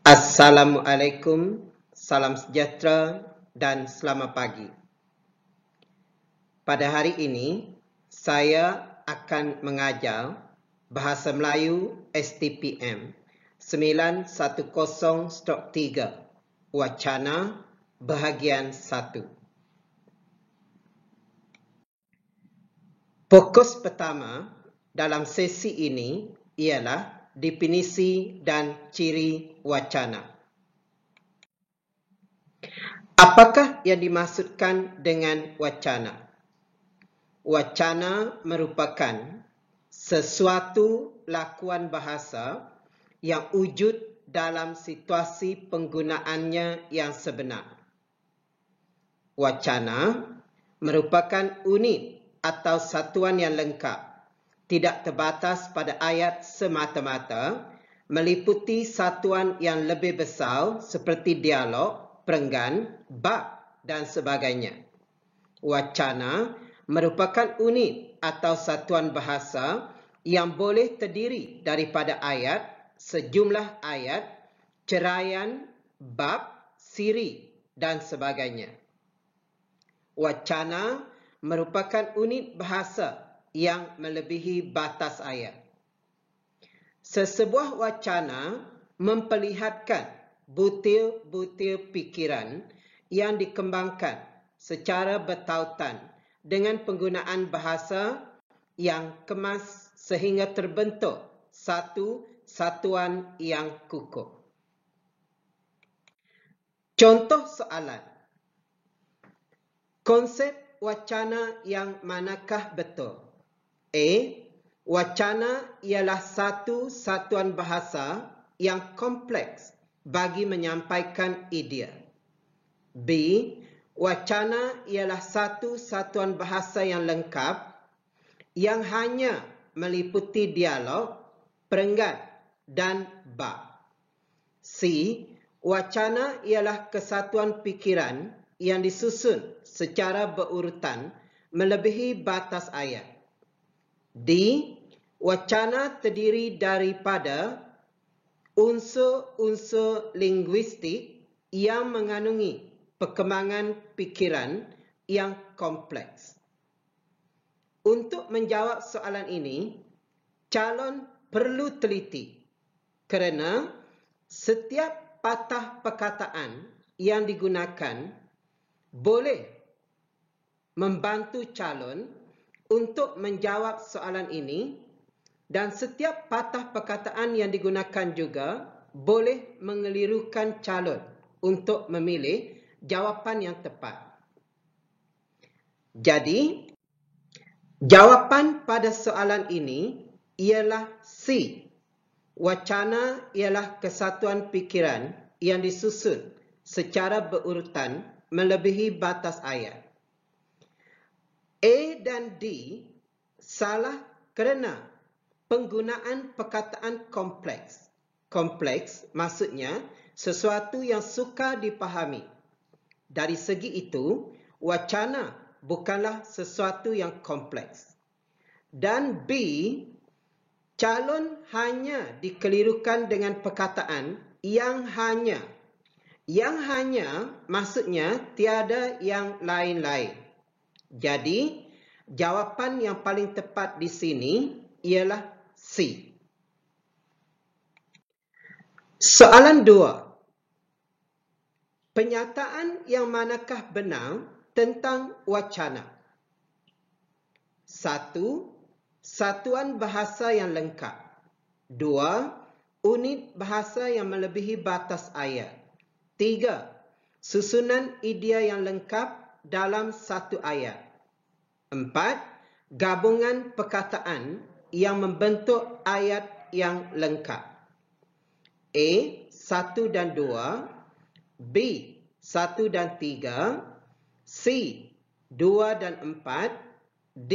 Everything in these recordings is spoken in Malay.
Assalamualaikum, salam sejahtera dan selamat pagi. Pada hari ini, saya akan mengajar Bahasa Melayu STPM 910/3 Wacana Bahagian 1. Fokus pertama dalam sesi ini ialah definisi dan ciri wacana. Apakah yang dimaksudkan dengan wacana? Wacana merupakan sesuatu lakuan bahasa yang wujud dalam situasi penggunaannya yang sebenar. Wacana merupakan unit atau satuan yang lengkap, tidak terbatas pada ayat semata-mata, meliputi satuan yang lebih besar seperti dialog, perenggan, bab dan sebagainya. Wacana merupakan unit atau satuan bahasa yang boleh terdiri daripada ayat, sejumlah ayat, ceraian, bab, siri dan sebagainya. Wacana merupakan unit bahasa yang melebihi batas ayat. Sesebuah wacana memperlihatkan butir-butir fikiran yang dikembangkan secara bertautan dengan penggunaan bahasa yang kemas sehingga terbentuk satu satuan yang kukuh. Contoh soalan. Konsep wacana yang manakah betul? A. Wacana ialah satu satuan bahasa yang kompleks bagi menyampaikan idea. B. Wacana ialah satu satuan bahasa yang lengkap yang hanya meliputi dialog, perenggan dan bab. C. Wacana ialah kesatuan fikiran yang disusun secara berurutan melebihi batas ayat. D. Wacana terdiri daripada unsur-unsur linguistik yang mengandungi perkembangan fikiran yang kompleks. Untuk menjawab soalan ini, calon perlu teliti kerana setiap patah perkataan yang digunakan boleh membantu calon untuk menjawab soalan ini dan setiap patah perkataan yang digunakan juga boleh mengelirukan calon untuk memilih jawapan yang tepat. Jadi, jawapan pada soalan ini ialah C. Wacana ialah kesatuan fikiran yang disusun secara berurutan melebihi batas ayat. A dan D salah kerana penggunaan perkataan kompleks. Kompleks maksudnya sesuatu yang sukar dipahami. Dari segi itu, wacana bukanlah sesuatu yang kompleks. Dan B, calon hanya dikelirukan dengan perkataan yang hanya. Yang hanya maksudnya tiada yang lain-lain. Jadi, jawapan yang paling tepat di sini ialah C. Soalan 2. Penyataan yang manakah benar tentang wacana? 1. Satuan bahasa yang lengkap. 2. Unit bahasa yang melebihi batas ayat. 3. Susunan idea yang lengkap dalam satu ayat. 4. Gabungan perkataan yang membentuk ayat yang lengkap. A. 1 dan 2. B. 1 dan 3. C. 2 dan 4. D.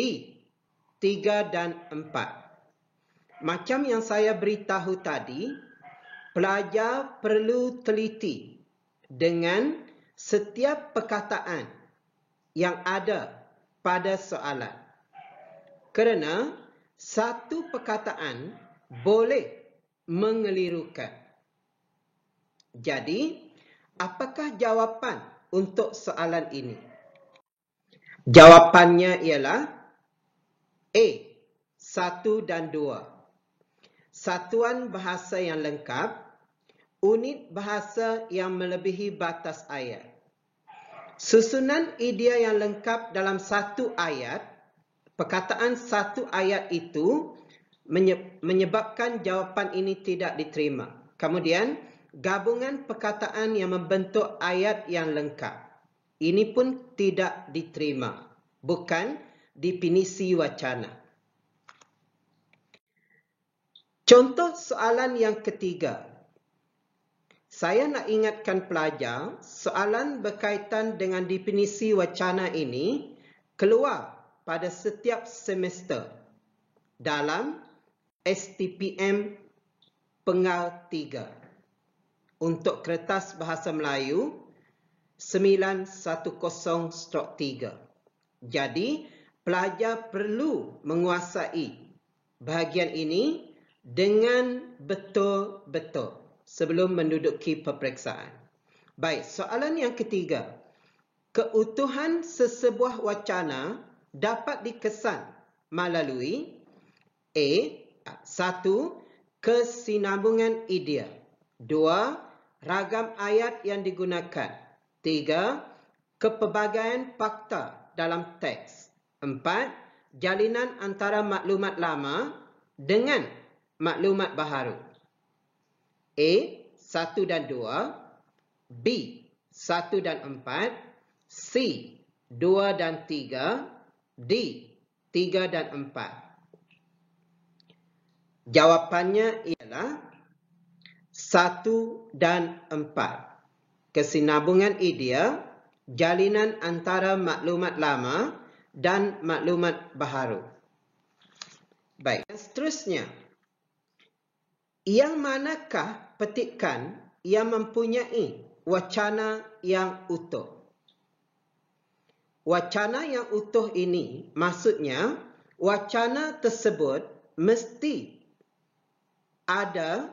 3 dan 4. Macam yang saya beritahu tadi, pelajar perlu teliti dengan setiap perkataan yang ada pada soalan. Kerana satu perkataan boleh mengelirukan. Jadi, apakah jawapan untuk soalan ini? Jawapannya ialah A. 1 dan 2. Satuan bahasa yang lengkap, unit bahasa yang melebihi batas ayat. Susunan idea yang lengkap dalam satu ayat, perkataan satu ayat itu menyebabkan jawapan ini tidak diterima. Kemudian, gabungan perkataan yang membentuk ayat yang lengkap. Ini pun tidak diterima. Bukan definisi wacana. Contoh soalan yang ketiga. Saya nak ingatkan pelajar, soalan berkaitan dengan definisi wacana ini keluar pada setiap semester dalam SPPM Pengal 3 untuk kertas bahasa Melayu 910/3. Jadi, pelajar perlu menguasai bahagian ini dengan betul-betul sebelum menduduki peperiksaan. Baik, soalan yang ketiga. Keutuhan sesebuah wacana dapat dikesan melalui A. 1. Kesinambungan idea. 2. Ragam ayat yang digunakan. 3. Kepelbagaian fakta dalam teks. 4. Jalinan antara maklumat lama dengan maklumat baharu. A. 1 dan 2. B. 1 dan 4. C. 2 dan 3. D. 3 dan 4. Jawapannya ialah 1 dan 4. Kesinambungan idea, jalinan antara maklumat lama dan maklumat baharu. Baik, seterusnya. Yang manakah petikan yang mempunyai wacana yang utuh? Wacana yang utuh ini maksudnya wacana tersebut mesti ada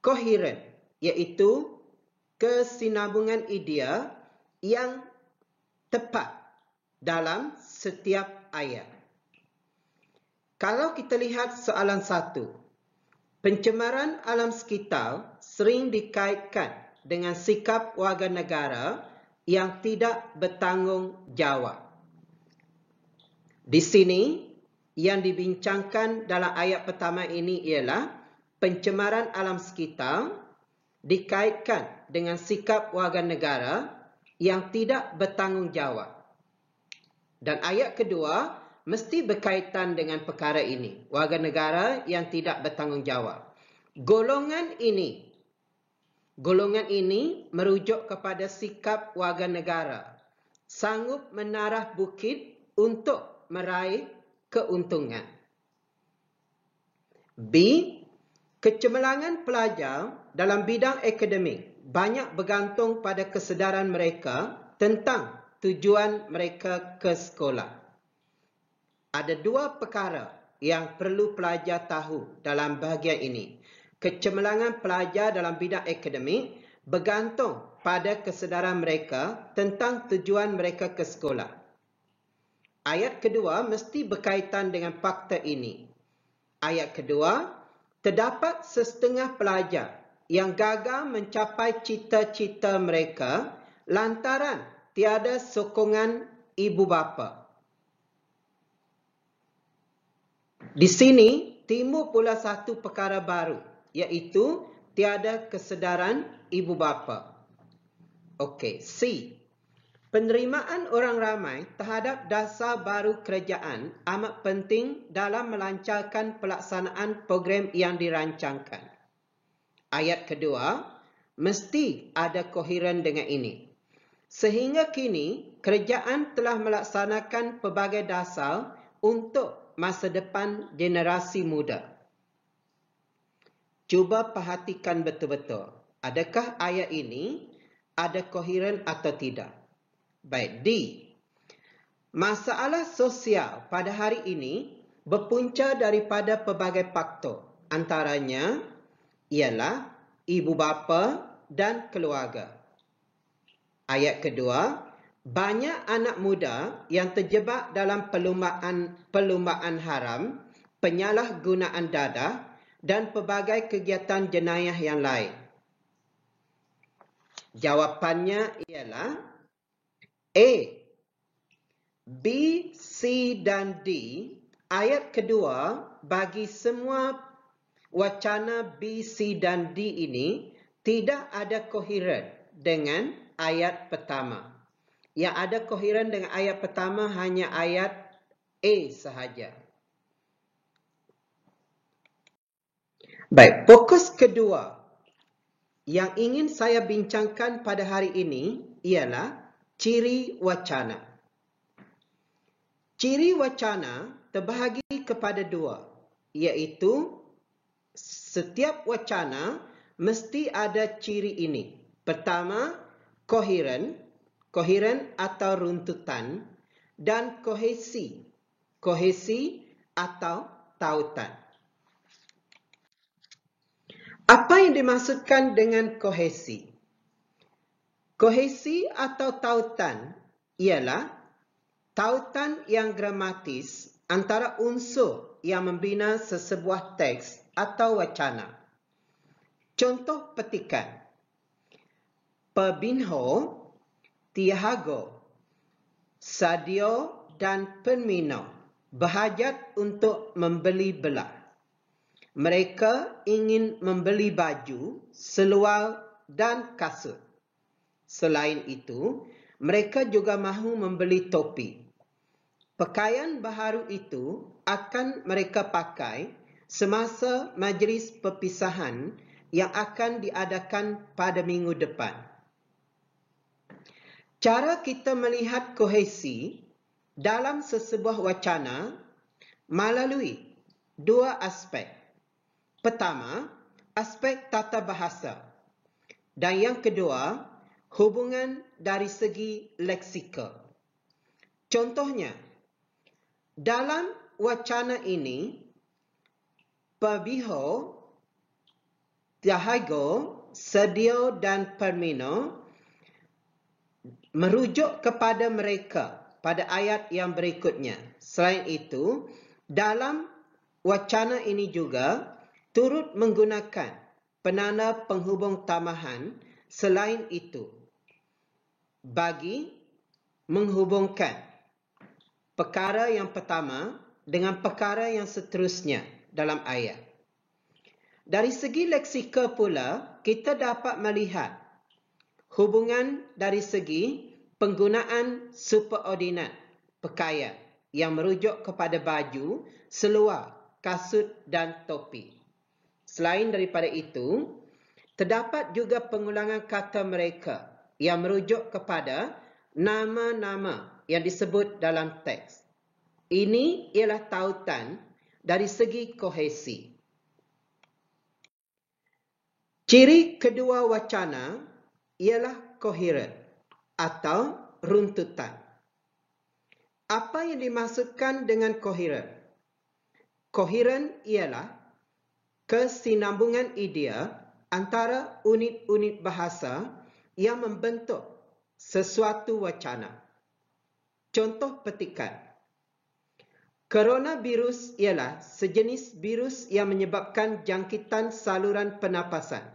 koheren, iaitu kesinambungan idea yang tepat dalam setiap ayat. Kalau kita lihat soalan 1, pencemaran alam sekitar sering dikaitkan dengan sikap warga negara yang tidak bertanggungjawab. Di sini, yang dibincangkan dalam ayat pertama ini ialah pencemaran alam sekitar dikaitkan dengan sikap warga negara yang tidak bertanggungjawab. Dan ayat kedua mesti berkaitan dengan perkara ini, warga negara yang tidak bertanggungjawab. Golongan ini merujuk kepada sikap warga negara sanggup menarah bukit untuk meraih keuntungan. B. Kecemerlangan pelajar dalam bidang akademik banyak bergantung pada kesedaran mereka tentang tujuan mereka ke sekolah. Ada dua perkara yang perlu pelajar tahu dalam bahagian ini. Kecemerlangan pelajar dalam bidang akademik bergantung pada kesedaran mereka tentang tujuan mereka ke sekolah. Ayat kedua mesti berkaitan dengan fakta ini. Ayat kedua, terdapat sesetengah pelajar yang gagal mencapai cita-cita mereka lantaran tiada sokongan ibu bapa. Di sini timbul pula satu perkara baru, iaitu tiada kesedaran ibu bapa. Okey, C. Penerimaan orang ramai terhadap dasar baru kerajaan amat penting dalam melancarkan pelaksanaan program yang dirancangkan. Ayat kedua, mesti ada koheren dengan ini. Sehingga kini, kerajaan telah melaksanakan pelbagai dasar untuk masa depan generasi muda. Cuba perhatikan betul-betul. Adakah ayat ini ada koheren atau tidak? Baik, D. Masalah sosial pada hari ini berpunca daripada pelbagai faktor. Antaranya ialah ibu bapa dan keluarga. Ayat kedua, banyak anak muda yang terjebak dalam perlumbaan haram, penyalahgunaan dadah dan pelbagai kegiatan jenayah yang lain. Jawapannya ialah A. B, C dan D. Ayat kedua bagi semua wacana B, C dan D ini tidak ada koheren dengan ayat pertama. Yang ada koheren dengan ayat pertama hanya ayat A sahaja. Baik, fokus kedua yang ingin saya bincangkan pada hari ini ialah ciri wacana. Ciri wacana terbahagi kepada dua, iaitu setiap wacana mesti ada ciri ini. Pertama, koheren atau runtutan, dan kohesi atau tautan. Apa yang dimaksudkan dengan kohesi? Kohesi atau tautan ialah tautan yang gramatis antara unsur yang membina sesebuah teks atau wacana. Contoh petikan: Pebinho, Tiago, Sadio dan Firmino berhajat untuk membeli belah. Mereka ingin membeli baju, seluar dan kasut. Selain itu, mereka juga mahu membeli topi. Pakaian baharu itu akan mereka pakai semasa majlis perpisahan yang akan diadakan pada minggu depan. Cara kita melihat kohesi dalam sesebuah wacana melalui dua aspek. Pertama, aspek tata bahasa. Dan yang kedua, hubungan dari segi leksikal. Contohnya, dalam wacana ini, Pebinho, Tiago, Sadio dan Firmino merujuk kepada mereka pada ayat yang berikutnya. Selain itu, dalam wacana ini juga turut menggunakan penanda penghubung tambahan selain itu bagi menghubungkan perkara yang pertama dengan perkara yang seterusnya dalam ayat. Dari segi leksikal pula, kita dapat melihat hubungan dari segi penggunaan superordinat pakaian yang merujuk kepada baju, seluar, kasut dan topi. Selain daripada itu, terdapat juga pengulangan kata mereka yang merujuk kepada nama-nama yang disebut dalam teks. Ini ialah tautan dari segi kohesi. Ciri kedua wacana ialah koheren atau runtutan. Apa yang dimaksudkan dengan koheren? Koheren ialah kesinambungan idea antara unit-unit bahasa yang membentuk sesuatu wacana. Contoh petikan: Coronavirus ialah sejenis virus yang menyebabkan jangkitan saluran pernafasan.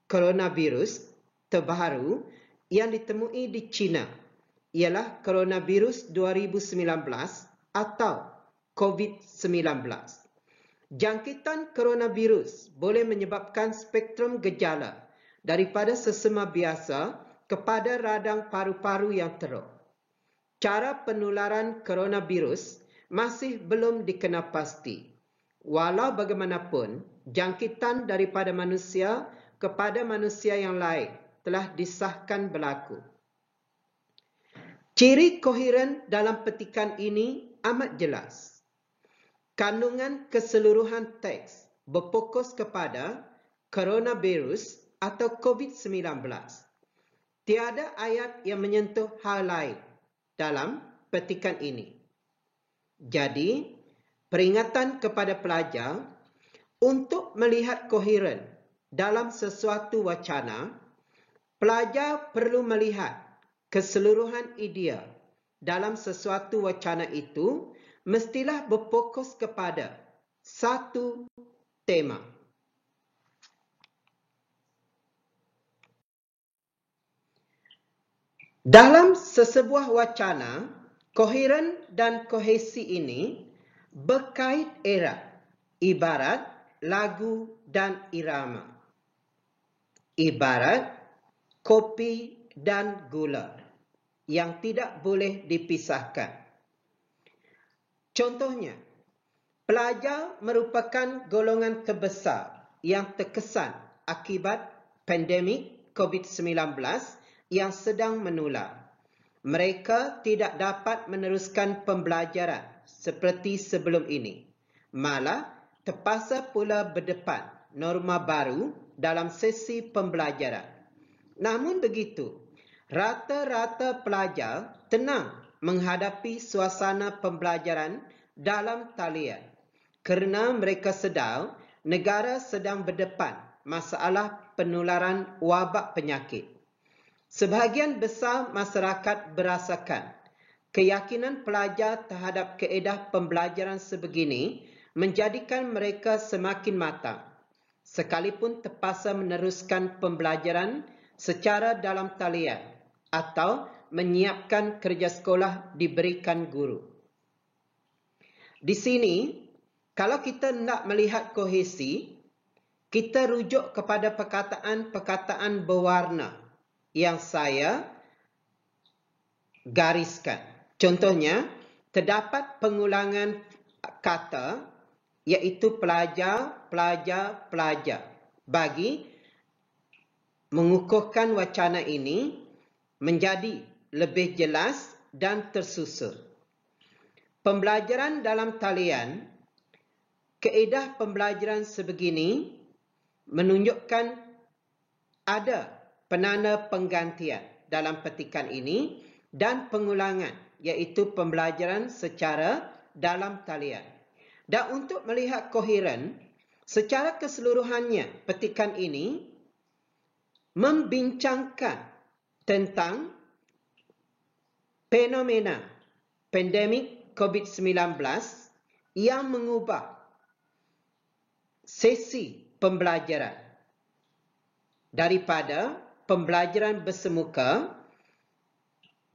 Coronavirus terbaru yang ditemui di China ialah coronavirus 2019 atau COVID-19. Jangkitan coronavirus boleh menyebabkan spektrum gejala daripada sesama biasa kepada radang paru-paru yang teruk. Cara penularan coronavirus masih belum dikenal pasti. Walau bagaimanapun, jangkitan daripada manusia kepada manusia yang lain telah disahkan berlaku. Ciri koheren dalam petikan ini amat jelas. Kandungan keseluruhan teks berfokus kepada coronavirus atau COVID-19. Tiada ayat yang menyentuh hal lain dalam petikan ini. Jadi, peringatan kepada pelajar untuk melihat koheren dalam sesuatu wacana Pelajar perlu melihat keseluruhan idea dalam sesuatu wacana itu mestilah berfokus kepada satu tema. Dalam sesebuah wacana, koheren dan kohesi ini berkait erat, ibarat lagu dan irama. Ibarat kopi dan gula yang tidak boleh dipisahkan. Contohnya, pelajar merupakan golongan terbesar yang terkesan akibat pandemik COVID-19 yang sedang menular. Mereka tidak dapat meneruskan pembelajaran seperti sebelum ini. Malah, terpaksa pula berdepan norma baru dalam sesi pembelajaran. Namun begitu, rata-rata pelajar tenang menghadapi suasana pembelajaran dalam talian kerana mereka sedar negara sedang berdepan masalah penularan wabak penyakit. Sebahagian besar masyarakat berasakan keyakinan pelajar terhadap kaedah pembelajaran sebegini menjadikan mereka semakin matang, sekalipun terpaksa meneruskan pembelajaran secara dalam talian atau menyiapkan kerja sekolah diberikan guru. Di sini, kalau kita nak melihat kohesi, kita rujuk kepada perkataan-perkataan berwarna yang saya gariskan. Contohnya, terdapat pengulangan kata iaitu pelajar, pelajar, pelajar bagi mengukuhkan wacana ini menjadi lebih jelas dan tersusun. Pembelajaran dalam talian, kaedah pembelajaran sebegini menunjukkan ada penanda penggantian dalam petikan ini dan pengulangan iaitu pembelajaran secara dalam talian. Dan untuk melihat koheren, secara keseluruhannya petikan ini membincangkan tentang fenomena pandemik COVID-19 yang mengubah sesi pembelajaran daripada pembelajaran bersemuka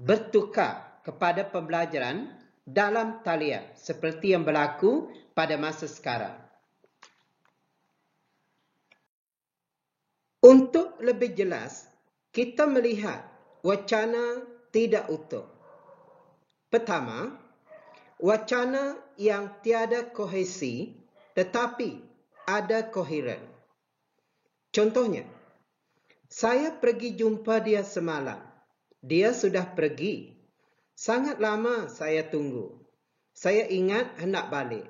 bertukar kepada pembelajaran dalam talian seperti yang berlaku pada masa sekarang. Untuk lebih jelas, kita melihat wacana tidak utuh. Pertama, wacana yang tiada kohesi tetapi ada koheren. Contohnya, saya pergi jumpa dia semalam. Dia sudah pergi. Sangat lama saya tunggu. Saya ingat hendak balik.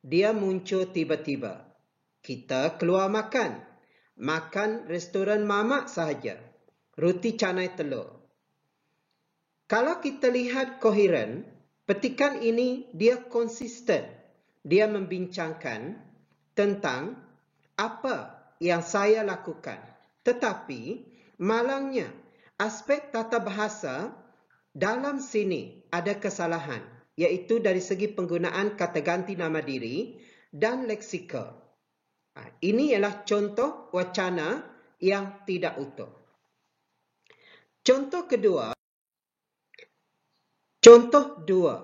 Dia muncul tiba-tiba. Kita keluar makan. Makan restoran mamak sahaja. Roti canai telur. Kalau kita lihat koheren, petikan ini dia konsisten. Dia membincangkan tentang apa yang saya lakukan. Tetapi, malangnya, aspek tata bahasa dalam sini ada kesalahan, iaitu dari segi penggunaan kata ganti nama diri dan leksikal. Ini ialah contoh wacana yang tidak utuh. Contoh dua,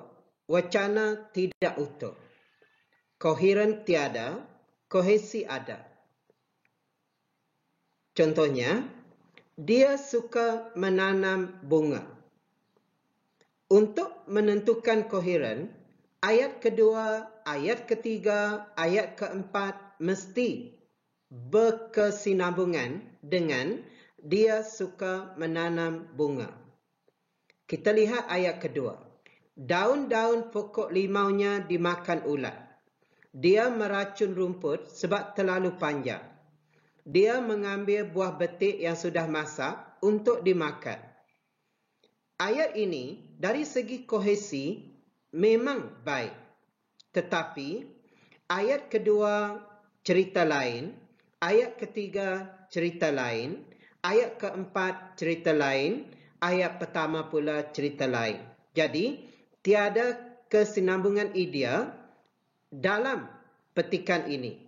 wacana tidak utuh. Koheren tiada, kohesi ada. Contohnya, dia suka menanam bunga. Untuk menentukan koheren, ayat kedua, ayat ketiga, ayat keempat mesti berkesinambungan dengan dia suka menanam bunga. Kita lihat ayat kedua. Daun-daun pokok limaunya dimakan ulat. Dia meracun rumput sebab terlalu panjang. Dia mengambil buah betik yang sudah masak untuk dimakan. Ayat ini dari segi kohesi memang baik. Tetapi ayat kedua cerita lain, ayat ketiga cerita lain, ayat keempat cerita lain, ayat pertama pula cerita lain. Jadi, tiada kesinambungan idea dalam petikan ini.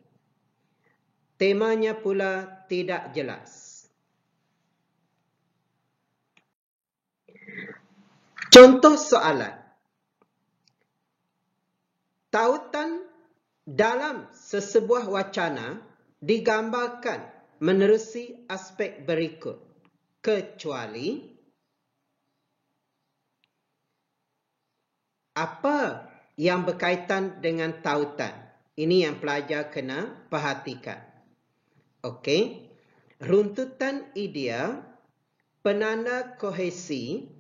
Temanya pula tidak jelas. Contoh soalan. Tautan dalam sesebuah wacana digambarkan menerusi aspek berikut. Kecuali apa yang berkaitan dengan tautan. Ini yang pelajar kena perhatikan. Okey. Runtutan idea, penanda kohesi,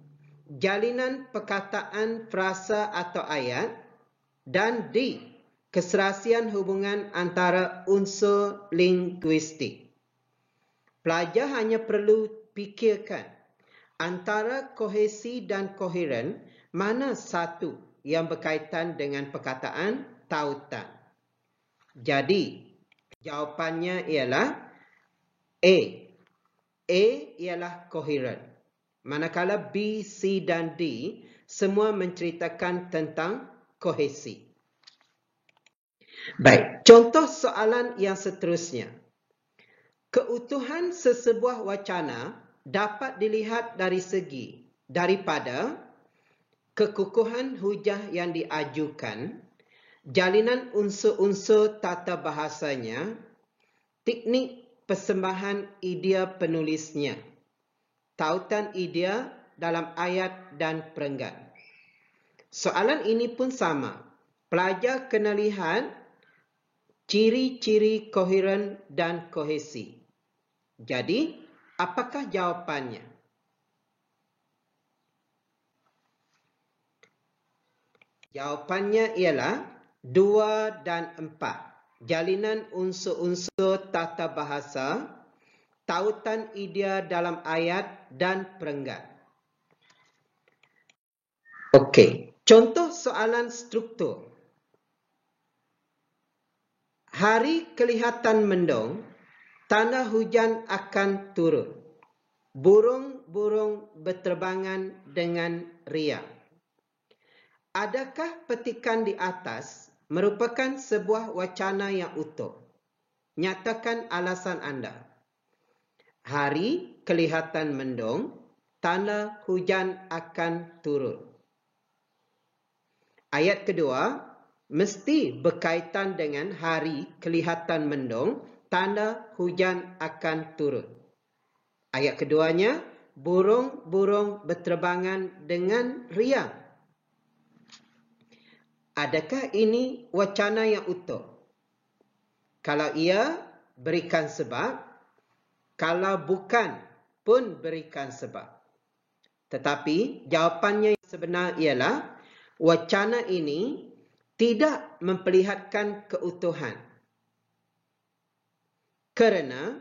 jalinan perkataan, frasa atau ayat, dan D, keserasian hubungan antara unsur linguistik. Pelajar hanya perlu fikirkan antara kohesi dan koheren, mana satu yang berkaitan dengan perkataan tautan. Jadi, jawapannya ialah A. A ialah koheren. Manakala B, C dan D semua menceritakan tentang kohesi. Baik, contoh soalan yang seterusnya. Keutuhan sesebuah wacana dapat dilihat daripada kekukuhan hujah yang diajukan, jalinan unsur-unsur tata bahasanya, teknik persembahan idea penulisnya, tautan idea dalam ayat dan perenggan. Soalan ini pun sama. Pelajar kena lihat ciri-ciri koheren dan kohesi. Jadi, apakah jawapannya? Jawapannya ialah 2 dan 4. Jalinan unsur-unsur tata bahasa, tautan idea dalam ayat dan perenggan. Okey, contoh soalan struktur. Hari kelihatan mendung, tanda hujan akan turun. Burung-burung berterbangan dengan riang. Adakah petikan di atas merupakan sebuah wacana yang utuh? Nyatakan alasan anda. Hari kelihatan mendung, tanda hujan akan turun. Ayat kedua, mesti berkaitan dengan hari kelihatan mendung, tanda hujan akan turun. Ayat keduanya, burung-burung berterbangan dengan riang. Adakah ini wacana yang utuh? Kalau ia, berikan sebab. Kalau bukan, pun berikan sebab. Tetapi jawapannya yang sebenar ialah wacana ini tidak memperlihatkan keutuhan. Kerana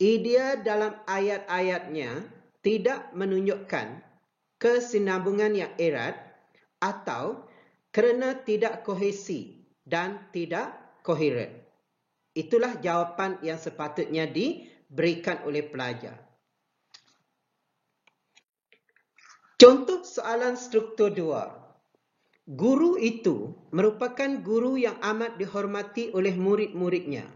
idea dalam ayat-ayatnya tidak menunjukkan kesinambungan yang erat atau kerana tidak kohesi dan tidak koheren. Itulah jawapan yang sepatutnya diberikan oleh pelajar. Contoh soalan struktur 2. Guru itu merupakan guru yang amat dihormati oleh murid-muridnya.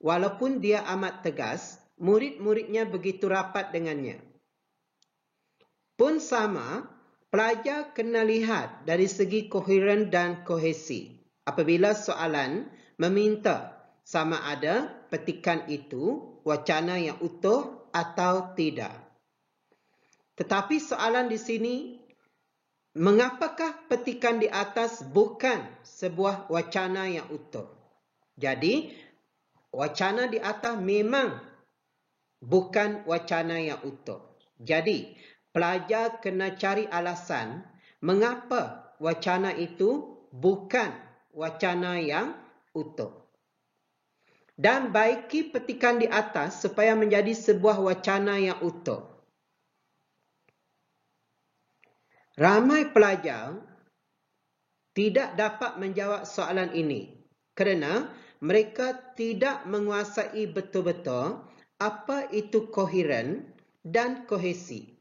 Walaupun dia amat tegas, murid-muridnya begitu rapat dengannya. Pun sama, pelajar kena lihat dari segi koheren dan kohesi. Apabila soalan meminta sama ada petikan itu wacana yang utuh atau tidak. Tetapi soalan di sini, mengapakah petikan di atas bukan sebuah wacana yang utuh? Jadi, wacana di atas memang bukan wacana yang utuh. Jadi, pelajar kena cari alasan mengapa wacana itu bukan wacana yang utuh. Dan baiki petikan di atas supaya menjadi sebuah wacana yang utuh. Ramai pelajar tidak dapat menjawab soalan ini kerana mereka tidak menguasai betul-betul apa itu koheren dan kohesi.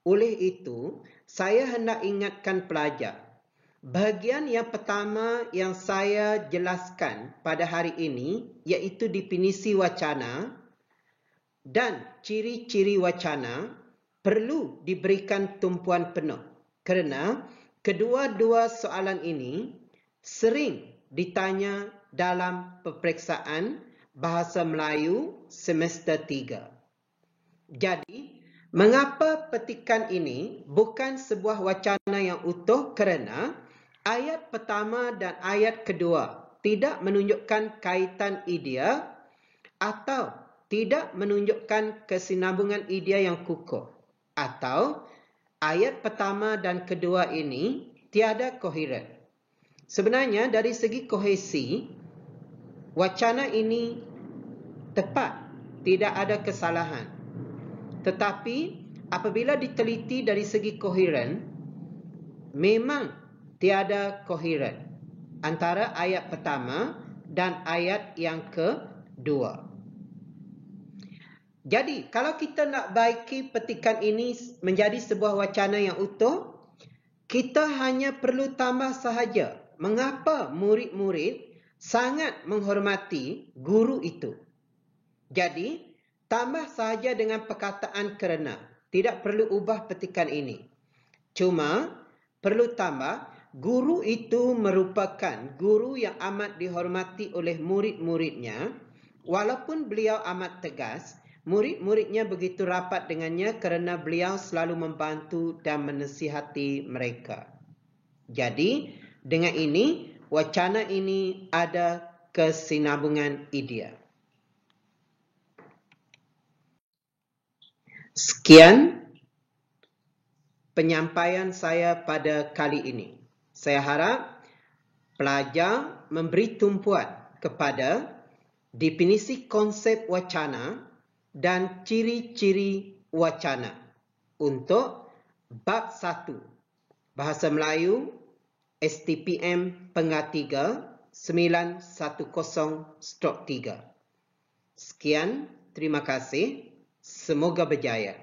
Oleh itu, saya hendak ingatkan pelajar, bahagian yang pertama yang saya jelaskan pada hari ini iaitu definisi wacana dan ciri-ciri wacana perlu diberikan tumpuan penuh kerana kedua-dua soalan ini sering ditanya dalam peperiksaan Bahasa Melayu semester 3. Jadi, mengapa petikan ini bukan sebuah wacana yang utuh kerana ayat pertama dan ayat kedua tidak menunjukkan kaitan idea atau tidak menunjukkan kesinambungan idea yang kukuh, atau ayat pertama dan kedua ini tiada koheren. Sebenarnya dari segi kohesi, wacana ini tepat, tidak ada kesalahan. Tetapi apabila diteliti dari segi koheren, memang tiada koheren antara ayat pertama dan ayat yang kedua. Jadi, kalau kita nak baiki petikan ini menjadi sebuah wacana yang utuh, kita hanya perlu tambah sahaja mengapa murid-murid sangat menghormati guru itu. Jadi, tambah sahaja dengan perkataan kerana. Tidak perlu ubah petikan ini. Cuma, perlu tambah, guru itu merupakan guru yang amat dihormati oleh murid-muridnya. Walaupun beliau amat tegas, murid-muridnya begitu rapat dengannya kerana beliau selalu membantu dan menasihati mereka. Jadi, dengan ini, wacana ini ada kesinambungan idea. Sekian penyampaian saya pada kali ini. Saya harap pelajar memberi tumpuan kepada definisi konsep wacana dan ciri-ciri wacana untuk bab 1 Bahasa Melayu STPM Pengat 3 910/3. Sekian, terima kasih. Semoga berjaya.